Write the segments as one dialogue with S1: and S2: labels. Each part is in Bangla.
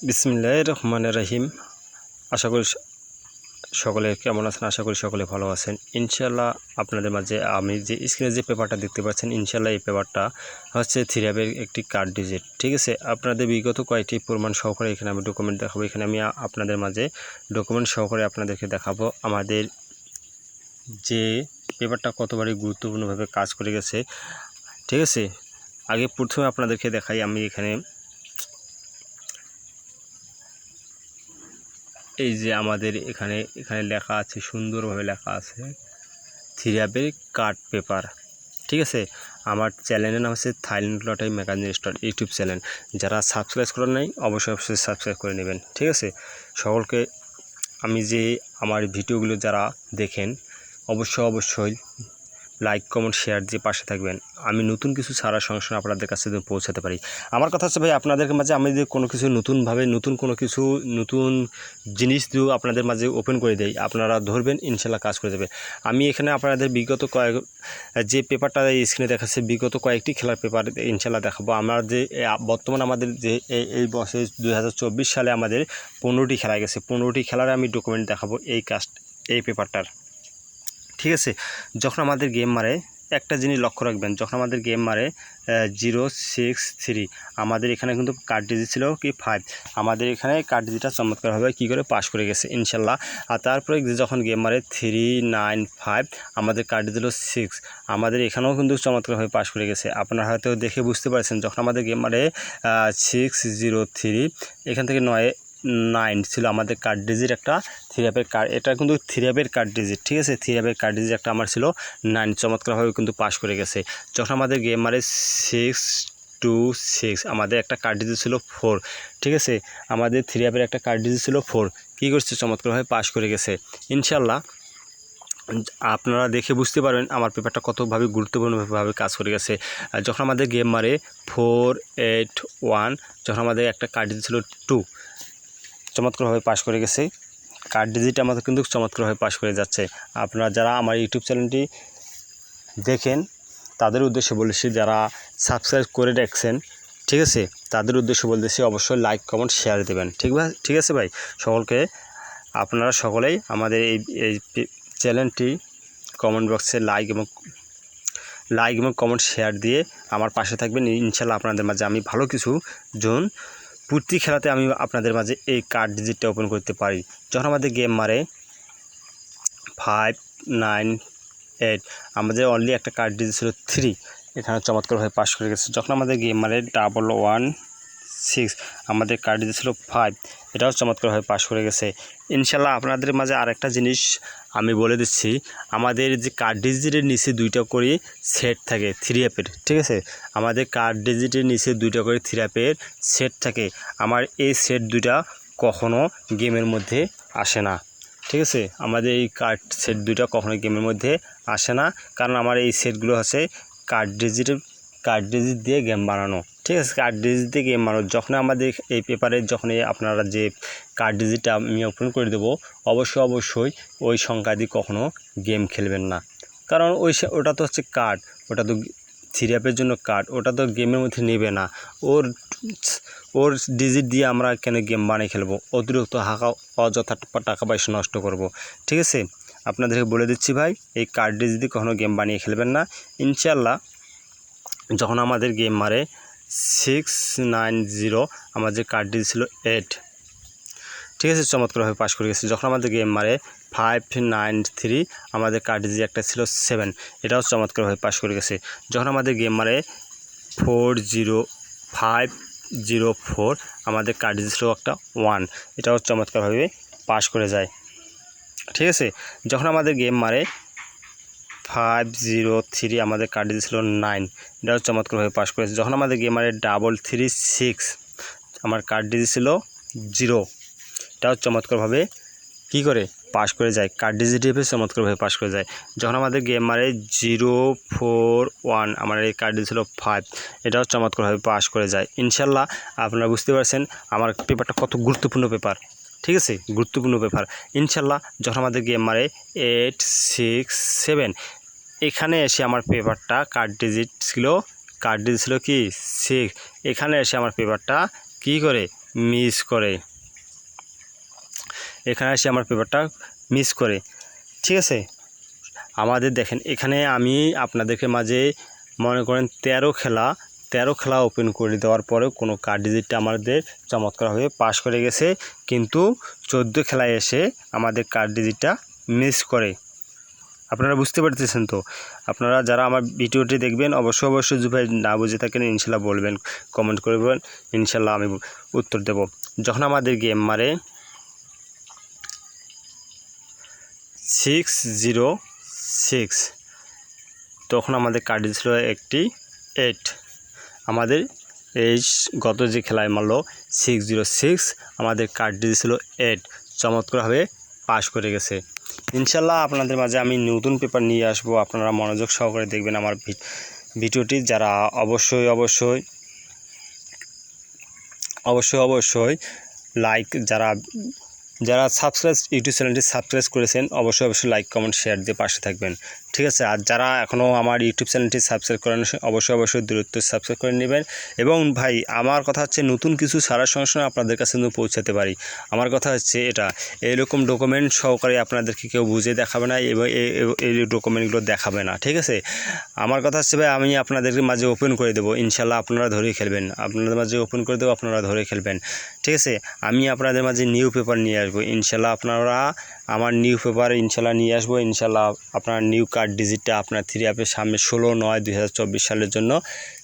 S1: বিসমিল্লাহির রহমানির রহিম। আশা করি সকলে কেমন আছেন। আশা করি সকলে ভালো আছেন। ইনশাল্লাহ আপনাদের মাঝে আমি যে স্ক্রিনে যে পেপারটা দেখতে পাচ্ছেন, ইনশাল্লাহ এই পেপারটা হচ্ছে থিরাবের একটি কার্ড ডিজিট। ঠিক আছে, আপনাদের বিগত কয়েকটি প্রমাণ সহকারে এখানে আমি ডকুমেন্ট দেখাবো। এখানে আমি আপনাদের মাঝে ডকুমেন্ট সহকারে আপনাদেরকে দেখাবো আমাদের যে পেপারটা কতবারই গুরুত্বপূর্ণভাবে কাজ করে গেছে। ঠিক আছে, আগে প্রথমে আপনাদেরকে দেখাই। আমি এখানে এই যে আমাদের এখানে লেখা আছে, সুন্দরভাবে লেখা আছে থিরাবের কার্ড পেপার। ঠিক আছে, আমার চ্যানেলের নাম হচ্ছে Thailand lottery magazine store YouTube channel. যারা সাবস্ক্রাইব করেন নাই অবশ্যই সাবস্ক্রাইব করে নেবেন। ঠিক আছে, সকলকে আমি যে আমার ভিডিওগুলো যারা দেখেন অবশ্যই লাইক কমেন্ট শেয়ার দিয়ে পাশে থাকবেন। আমি নতুন কিছু ছাড়ার সঙ্গে সঙ্গে আপনাদের কাছে পৌঁছাতে পারি। আমার কথা হচ্ছে ভাই, আপনাদের মাঝে আমি যদি কোনো কিছু নতুনভাবে নতুন জিনিস দিয়ে আপনাদের মাঝে ওপেন করে দেই, আপনারা ধরবেন, ইনশাল্লাহ কাজ করে যাবে। আমি এখানে আপনাদের বিগত যে পেপারটা স্ক্রিনে দেখাচ্ছে বিগত কয়েকটি খেলার পেপার ইনশাল্লাহ দেখাবো। আমরা যে বর্তমান আমাদের যে এই বছর 2024 সালে আমাদের 15টি খেলা গেছে, 15টি খেলার আমি ডকুমেন্ট দেখাবো এই পেপারটার। ঠিক আছে, যখন আমাদের গেম মারে একটা জিনিস লক্ষ্য রাখবেন, যখন আমাদের গেম মারে 063 আমাদের এখানে কিন্তু কার্ড ডিজিট ছিল কি 5। আমাদের এখানে কার্ড ডিজিটটা চমৎকারভাবে কী করে পাস করে গেছে ইনশাল্লাহ। আর তারপরে যখন গেম মারে 395 আমাদের কার্ড ডিজিট ছিল 6। আমাদের এখানেও কিন্তু চমৎকারভাবে পাস করে গেছে। আপনারা হয়তো দেখে বুঝতে পারছেন, যখন আমাদের গেম মারে 603 এখান থেকে 9 ছিল আমাদের কার্ড ডিজিট একটা থিরাবের কার্ড। এটা কিন্তু থিরাবের কার্ড ডিজিট। ঠিক আছে, থিরাবের কার্ড ডিজিট একটা আমার ছিল 9, চমৎকারভাবে কিন্তু পাস করে গেছে। যখন আমাদের গেম মারে 626 আমাদের একটা কার্ড ডিজিট ছিল 4। ঠিক আছে, আমাদের থিরাবের একটা কার্ড ডিজিট ছিল 4, কী করছে চমৎকারভাবে পাস করে গেছে ইনশাল্লাহ। আপনারা দেখে বুঝতে পারবেন আমার পেপারটা কতভাবে গুরুত্বপূর্ণভাবে কাজ করে গেছে। যখন আমাদের গেম মারে 481 যখন আমাদের একটা কার্ড ডিজিট ছিল 2, চমৎকারভাবে পাস করে গেছে। কার্ড ডিজিট আমাদের কিন্তু চমৎকারভাবে পাস করে যাচ্ছে। আপনারা যারা আমার ইউটিউব চ্যানেলটি দেখেন তাদের উদ্দেশ্যে বলেছি, যারা সাবস্ক্রাইব করে রাখছেন, ঠিক আছে, তাদের উদ্দেশ্যে বলতেছি অবশ্যই লাইক কমেন্ট শেয়ার দেবেন। ঠিক আছে ভাই, সকলকে আপনারা সকলেই আমাদের এই চ্যানেলটি কমেন্ট বক্সে লাইক এবং কমেন্ট শেয়ার দিয়ে আমার পাশে থাকবেন। ইনশাল্লাহ আপনাদের মাঝে আমি ভালো কিছু প্রতি খেলাতে আমি আপনাদের মাঝে এই কার্ড ডিজিটটা ওপেন করতে পারি। যখন আমাদের গেম মারে 598 আমাদের অনলি একটা কার্ড ডিজিট ছিল 3, এখানে চমৎকারভাবে পাস করে গেছে। যখন আমাদের গেম মারে 116 আমাদের কার্ড ডিজিট ছিল 5, এটাও চমৎকারভাবে পাস করে গেছে ইনশাল্লাহ। আপনাদের মাঝে আরেকটা জিনিস আমি বলে দিচ্ছি, আমাদের যে কার্ড ডিজিটের নিচে 2টা করে সেট থাকে 3 ঠিক আছে, আমাদের কার্ড ডিজিটের নিচে 2টা করে 3 সেট থাকে। আমার এই সেট 2টা কখনো গেমের মধ্যে আসে না। ঠিক আছে, আমাদের এই কার্ড সেট 2টা কখনো গেমের মধ্যে আসে না, কারণ আমার এই সেটগুলো হচ্ছে কার্ড ডিজিট দিয়ে গেম বানানো। ঠিক আছে, কার্ড ডিজিট দিয়ে গেম বানানো। যখন আমাদের এই পেপারে যখন আপনারা যে কার্ড ডিজিটটা আমি ওপেন করে দেবো, অবশ্যই ওই সংখ্যা দিয়ে কখনো গেম খেলবেন না, কারণ ওটা তো হচ্ছে কার্ড, ওটা তো থিরাপের জন্য কার্ড, ওটা তো গেমের মধ্যে নেবে না। ওর ডিজিট দিয়ে আমরা কেন গেম বানিয়ে খেলবো, অতিরিক্ত অযথা টাকা পয়সা নষ্ট করব। ঠিক আছে, আপনাদেরকে বলে দিচ্ছি ভাই, এই কার্ড ডিজিট দিয়ে কখনো গেম বানিয়ে খেলবেন না ইনশাল্লাহ। যখন আমাদের গেম মারে 690 আমাদের কার্ড ডিজিট ছিল 8, ঠিক আছে, চমৎকারভাবে পাস করে গেছে। যখন আমাদের গেম মারে 593 আমাদের কার্ড ডিজিট একটা ছিল 7, এটাও চমৎকারভাবে পাস করে গেছে। যখন আমাদের গেম মারে 40504 আমাদের কার্ড ডিজিট ছিল একটা 1, এটাও চমৎকারভাবে পাস করে যায়। ঠিক আছে, যখন আমাদের গেম মারে 503 আমাদের কার্ড ডিজিট ছিল 9, এটাও চমৎকারভাবে পাস করেছে। যখন আমাদের গেম মারে 336 আমার কার্ড ডিজিট ছিল 0, এটাও চমৎকারভাবে কী করে পাস করে যায়, কার্ড ডিজিট হিসেবে চমৎকারভাবে পাস করে যায়। যখন আমাদের গেম মারে 041 আমার এই কার্ড ডিজিট ছিল 5, এটাও চমৎকারভাবে পাস করে যায় ইনশাল্লাহ। আপনারা বুঝতে পারছেন আমার পেপারটা কত গুরুত্বপূর্ণ পেপার। ঠিক আছে, গুরুত্বপূর্ণ পেপার ইনশাল্লাহ। যখন আমাদের গেম মারে 867 এখানে এসে আমার পেপারটা কার্ড ডিজিট ছিল কি 6, এখানে এসে আমার পেপারটা কী করে মিস করে, এখানে এসে আমার পেপারটা মিস করে। ঠিক আছে, আমাদের দেখেন এখানে আমি আপনাদেরকে মাঝে মনে করেন 13 খেলা ওপেন করে দেওয়ার পরেও কোনো কার্ড ডিজিটটা আমাদের চমৎকারভাবে পাস করে গেছে, কিন্তু 14 খেলায় এসে আমাদের কার্ড ডিজিটটা মিস করে। আপনারা বুঝতে পারতেছেন তো? আপনারা যারা আমার ভিডিওটি দেখবেন অবশ্যই যদি ভাই না বুঝে থাকেন ইনশাল্লাহ বলবেন, কমেন্ট করবেন, ইনশাল্লাহ আমি উত্তর দেব। যখন আমাদের গেম মারে 606, তখন আমাদের কার্ড ছিল একটি 8। আমাদের এই গত যে খেলায় মারলো 606, আমাদের কার্ড ছিল 8, চমৎকারভাবে পাস করে গেছে। ইনশাল্লাহ আপনাদের মাঝে আমি নতুন পেপার নিয়ে আসবো, আপনারা মনোযোগ সহকারে দেখবেন আমার ভিডিওটি। যারা অবশ্যই লাইক, যারা সাবস্ক্রাইব ইউটিউব চ্যানেলটি সাবস্ক্রাইব করেছেন অবশ্যই লাইক কমেন্ট শেয়ার দিয়ে পাশে থাকবেন। ঠিক আছে, আর যারা এখনও আমার ইউটিউব চ্যানেলটি সাবস্ক্রাইব করেন অবশ্যই দ্রুত সাবস্ক্রাইব করে নেবেন। এবং ভাই আমার কথা হচ্ছে নতুন কিছু ছাড়ার সঙ্গে সঙ্গে আপনাদের কাছে পৌঁছাতে পারি। আমার কথা হচ্ছে এটা এইরকম ডকুমেন্ট সহকারে আপনাদেরকে কেউ বুঝে দেখাবে না এবং এই ডকুমেন্টগুলো দেখাবে না। ঠিক আছে, আমার কথা হচ্ছে ভাই আমি আপনাদেরকে মাঝে ওপেন করে দেবো, ইনশাল্লাহ আপনারা ধরে খেলবেন। আপনাদের মাঝে ওপেন করে দেবো, আপনারা ধরে খেলবেন। ঠিক আছে, আমি আপনাদের মাঝে নিউ পেপার নিয়ে আসবো ইনশাল্লাহ। আপনারা আমার নিউ পেপার ইনশাল্লাহ নিয়ে আসবো। ইনশাল্লাহ আপনার নিউ কার্ড ডিজিটটা আপনার 3 অ্যাপের সামনে 16/9/2024 সালের জন্য,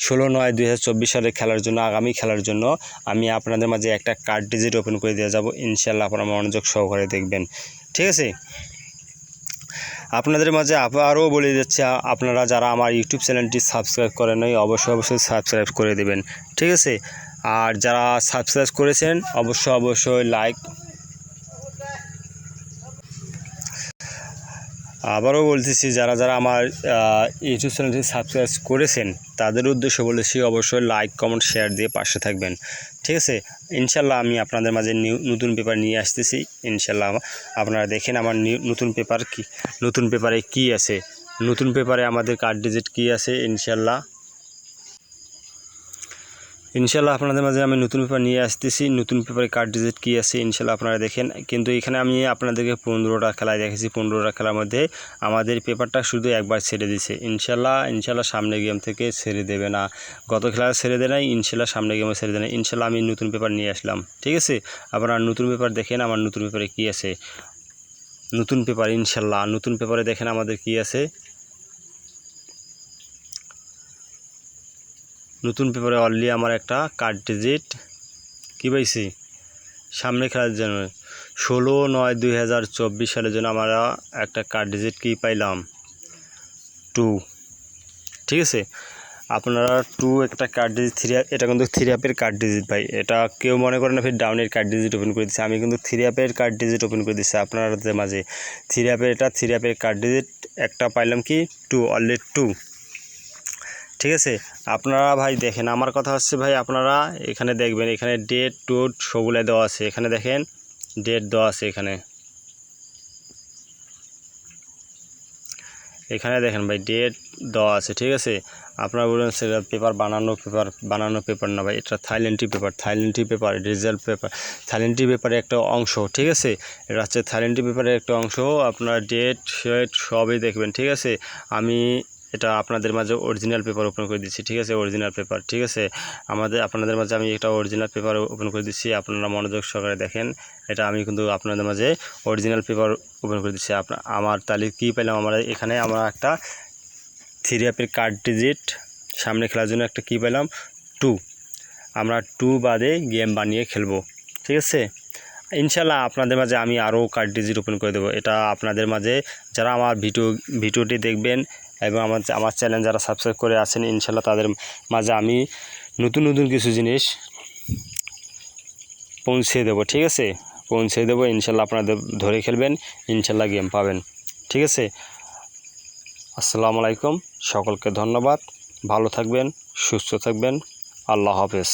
S1: 16/9/2024 সালের খেলার জন্য, আগামী খেলার জন্য আমি আপনাদের মাঝে একটা কার্ড ডিজিট ওপেন করে দিয়ে যাব। ইনশাল্লাহ আপনারা মনোযোগ সহকারে দেখবেন। ঠিক আছে, আপনাদের মাঝে আবারও বলে দিচ্ছি, আপনারা যারা আমার ইউটিউব চ্যানেলটি সাবস্ক্রাইব করেন নাই অবশ্যই সাবস্ক্রাইব করে দেবেন। ঠিক আছে, আর যারা সাবস্ক্রাইব করেছেন অবশ্যই লাইক। আবারও বলতেছি, যারা আমার ইউটিউব চ্যানেলটি সাবস্ক্রাইব করেছেন তাদের উদ্দেশ্যে বলেছি অবশ্যই লাইক কমেন্ট শেয়ার দিয়ে পাশে থাকবেন। ঠিক আছে, ইনশাল্লাহ আমি আপনাদের মাঝে নতুন পেপার নিয়ে আসতেছি। ইনশাল্লাহ আপনারা দেখেন আমার নতুন পেপারে কি আছে, নতুন পেপারে আমাদের কার্ড ডিজিট কি আছে। ইনশাল্লাহ আপনাদের মাঝে আমি নতুন পেপার নিয়ে আসতেছি, নতুন পেপারে কার্ড ডিজিট কী আছে ইনশাল্লাহ আপনারা দেখেন। কিন্তু এখানে আমি আপনাদেরকে 15টা খেলায় দেখেছি, 15টা খেলার মধ্যে আমাদের পেপারটা শুধু একবার ছেড়ে দিছে। ইনশাল্লাহ সামনে গেম থেকে ছেড়ে দেবে না, গত খেলা ছেড়ে দেয় নাই, ইনশাল্লাহ সামনে গেমে ছেড়ে দেয় না। ইনশাল্লাহ আমি নতুন পেপার নিয়ে আসলাম। ঠিক আছে, আপনারা নতুন পেপার দেখেন আমার নতুন পেপারে কী আছে। নতুন পেপার ইনশাল্লাহ নতুন পেপারে দেখেন আমাদের কী আছে। নতুন পেপারে অলরেডি আমার একটা কার্ড ডিজিট কী পাইছি সামনে খেলার জন্য 16/9/2024 সালের জন্য আমরা একটা কার্ড ডিজিট কী পাইলাম 2। ঠিক আছে, আপনারা 2 একটা কার্ড ডিজিট 3, এটা কিন্তু 3 অ্যাপের কার্ড ডিজিট ভাই। এটা কেউ মনে করেন না ফির ডাউনের কার্ড ডিজিট ওপেন করে দিচ্ছে, আমি কিন্তু 3 অ্যাপের কার্ড ডিজিট ওপেন করে দিচ্ছি আপনাদের মাঝে। 3 অ্যাপের কার্ড ডিজিট একটা পাইলাম কি 2, অলরেডি 2। ঠিক আছে, আপনারা ভাই দেখেন আমার কথা হচ্ছে ভাই আপনারা এখানে দেখবেন, এখানে ডেট টোট সবগুলো দেওয়া আছে। এখানে দেখেন ডেট দেওয়া আছে, এখানে দেখেন ভাই ডেট দেওয়া আছে। ঠিক আছে, আপনারা বলবেন সেটা পেপার বানানো পেপার না ভাই, এটা থাইল্যান্ডি পেপার রেজাল্ট পেপার, থাইল্যান্ডি পেপারের একটা অংশ। ঠিক আছে, এটা হচ্ছে থাইল্যান্ডি পেপারের একটা অংশ। আপনারা ডেট সবই দেখবেন। ঠিক আছে, আমি এটা আপনাদের মাঝে অরিজিনাল পেপার ওপেন করে দিচ্ছি। ঠিক আছে, অরিজিনাল পেপার। ঠিক আছে, আপনাদের মাঝে আমি একটা অরিজিনাল পেপার ওপেন করে দিচ্ছি, আপনারা মনোযোগ সহকারে দেখেন। এটা আমি কিন্তু আপনাদের মাঝে অরিজিনাল পেপার ওপেন করে দিচ্ছি। আমার তাহলে কী পেলাম, এখানে আমরা একটা 3 অ্যাপের কার্ড ডিজিট সামনে খেলার জন্য একটা কী পেলাম 2। আমরা 2 বাদে গেম বানিয়ে খেলবো। ঠিক আছে, ইনশাল্লাহ আপনাদের মাঝে আমি আরও কার্ড ডিজিট ওপেন করে দেবো। এটা আপনাদের মাঝে যারা আমার ভিডিওটি দেখবেন এবং আমার চ্যানেল যারা সাবস্ক্রাইব করে আছেন ইনশাল্লাহ তাদের মাঝে আমি নতুন কিছু জিনিস পৌঁছে দেবো। ঠিক আছে, পৌঁছে দেবো ইনশাল্লাহ, আপনারা ধরে খেলবেন, ইনশাল্লাহ গেম পাবেন। ঠিক আছে, আসসালামু আলাইকুম, সকলকে ধন্যবাদ, ভালো থাকবেন, সুস্থ থাকবেন, আল্লাহ হাফেজ।